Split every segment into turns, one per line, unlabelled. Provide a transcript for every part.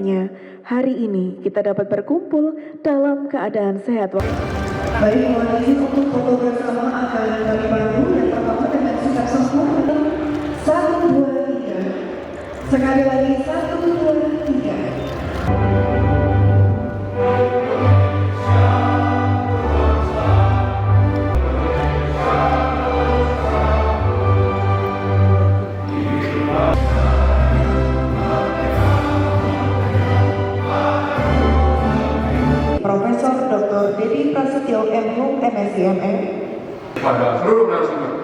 semuanya, hari ini kita dapat berkumpul dalam keadaan sehat. Baik, mohon untuk foto bersama akan kami bantu yang pertama dengan sikap sempurna. 1, 2, 3. Sekali lagi 1, 2, 3. Profesor Dr. Dedi Prasetyo M.Hum MSc.MA
pada seluruh narasumber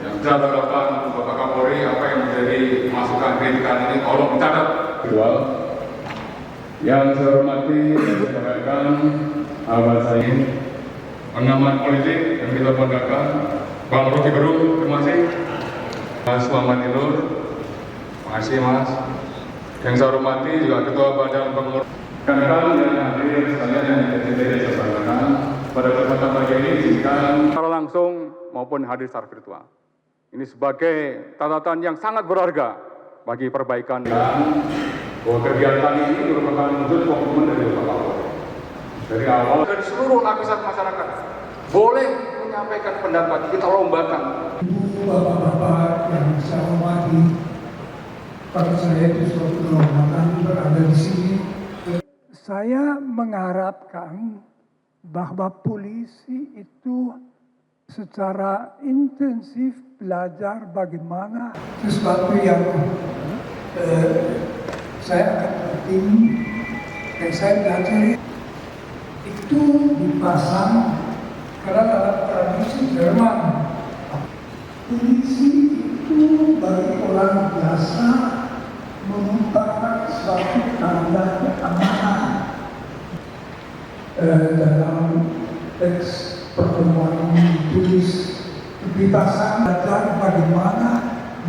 yang jabatan Bapak Kapolri, apa yang menjadi masukan kritikan ini tolong dicatat. Yang saya hormati dan saya banggakan sahabat saya, pengamat politik yang kita banggakan, Bang Rocky Gerung, terima kasih. Mas Muhammad Nur, terima kasih Mas. Yang saya hormati juga Ketua Badan Pengurus. Rekan-rekan yang hadir sekalian yang tidak saya banggakan, pada kesempatan pagi ini izinkan secara langsung maupun hadir secara virtual. Ini sebagai catatan yang sangat berharga bagi perbaikan dan bahwa kegiatan ini merupakan wujud komitmen dari Bapak Kapolri. Dari awal dari seluruh lapisan masyarakat boleh menyampaikan pendapat, kita lombakan.
Bapak-bapak yang saya hormati, bagi saya itu suatu kehormatan berada di sini. Saya mengharapkan bahwa polisi itu secara intensif belajar bagaimana sesuatu yang saya akan penting yang saya belajar itu dipasang karena dalam tradisi Jerman polisi itu bagi orang biasa merupakan suatu tanda keamanan. Dalam teks pertemuan ini ditulis kebebasan belajar bagaimana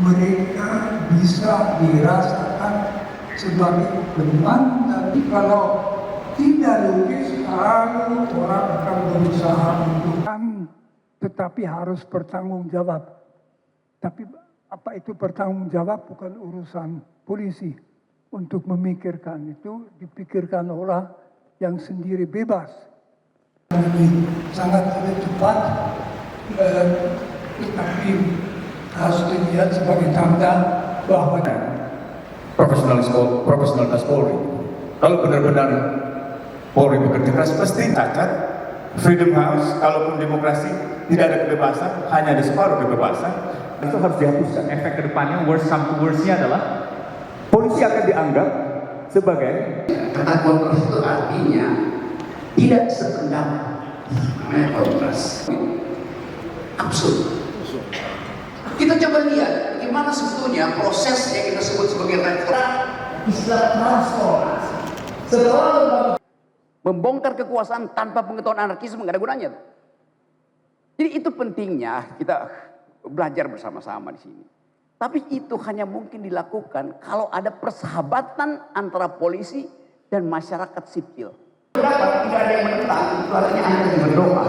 mereka bisa dirasakan sebagai teman, dan kalau tidak logis orang akan berusaha untuk tetapi harus bertanggung jawab. Tapi apa itu bertanggung jawab bukan urusan polisi. Untuk memikirkan itu dipikirkan orang yang sendiri bebas. Ini sangat tidak cepat, tetapi harus dilihat sebagai tanda bahwa
profesionalitas Polri. Kalau benar-benar Polri bekerja keras, pasti cacat. Freedom House, kalaupun demokrasi tidak ada kebebasan, hanya ada separuh kebebasan.
Itu harus dihapuskan. Efek kedepannya, worst come to worst-nya adalah polisi akan dianggap sebagai
kata kontras itu artinya tidak sependapat, namanya kontras. Absurd. Kita coba lihat bagaimana sebetulnya proses yang kita sebut sebagai reformasi Islam transformasi. Setelah membongkar kekuasaan tanpa pengetahuan anarkisme nggak ada gunanya. Jadi itu pentingnya kita belajar bersama-sama di sini. Tapi itu hanya mungkin dilakukan kalau ada persahabatan antara polisi dan masyarakat sipil. Tidak ada yang menentang, itu artinya Anda yang berdoa.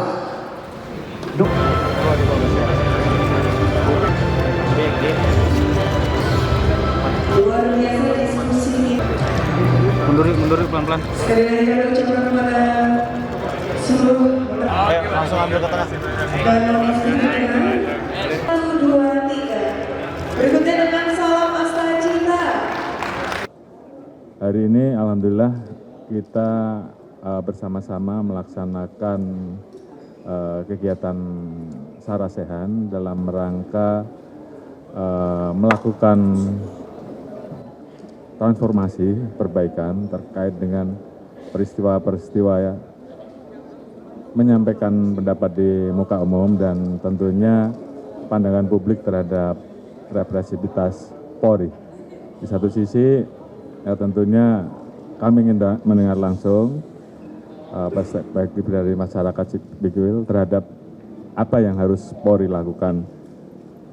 Luar biasa diskusi.
Mundur pelan-pelan.
Sekali lagi kami ucapkan kepada seluruh
Ayo langsung ambil ke tengah.
dan logistik 1, 2, 3. Berikutnya dengan salam Astagfirullah.
Hari ini alhamdulillah kita bersama-sama melaksanakan kegiatan Sarasehan dalam rangka melakukan transformasi perbaikan terkait dengan peristiwa-peristiwa ya, menyampaikan pendapat di muka umum dan tentunya pandangan publik terhadap represivitas Polri. Di satu sisi ya tentunya kami ingin mendengar langsung perspektif dari masyarakat sipil terhadap apa yang harus Polri lakukan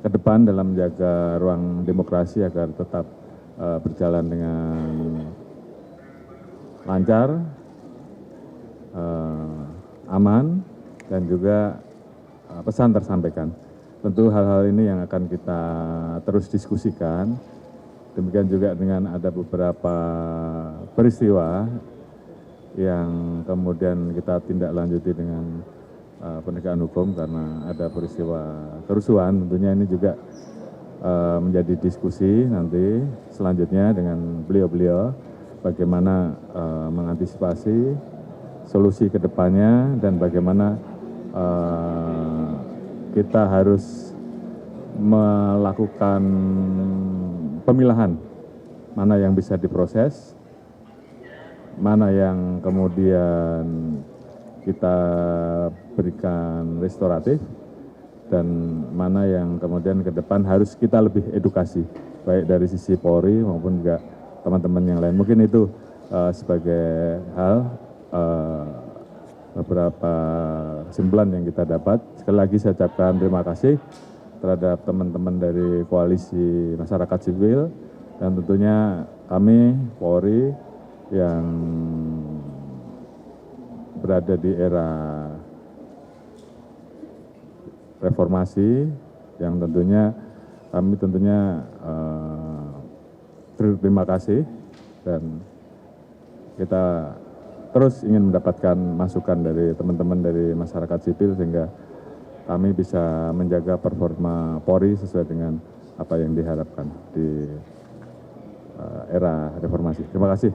ke depan dalam menjaga ruang demokrasi agar tetap berjalan dengan lancar, aman, dan juga pesan tersampaikan. Tentu hal-hal ini yang akan kita terus diskusikan Demikian juga dengan ada beberapa peristiwa yang kemudian kita tindak lanjuti dengan penegakan hukum karena ada peristiwa kerusuhan. Tentunya ini juga menjadi diskusi nanti selanjutnya dengan beliau-beliau bagaimana mengantisipasi solusi ke depannya dan bagaimana kita harus melakukan pemilahan mana yang bisa diproses, mana yang kemudian kita berikan restoratif, dan mana yang kemudian ke depan harus kita lebih edukasi, baik dari sisi Polri maupun juga teman-teman yang lain. Mungkin itu sebagai hal beberapa kesimpulan yang kita dapat. Sekali lagi saya ucapkan terima kasih terhadap teman-teman dari koalisi masyarakat sipil dan tentunya kami Polri yang berada di era reformasi yang tentunya kami berterima kasih dan kita terus ingin mendapatkan masukan dari teman-teman dari masyarakat sipil sehingga kami bisa menjaga performa Polri sesuai dengan apa yang diharapkan di era reformasi. Terima kasih.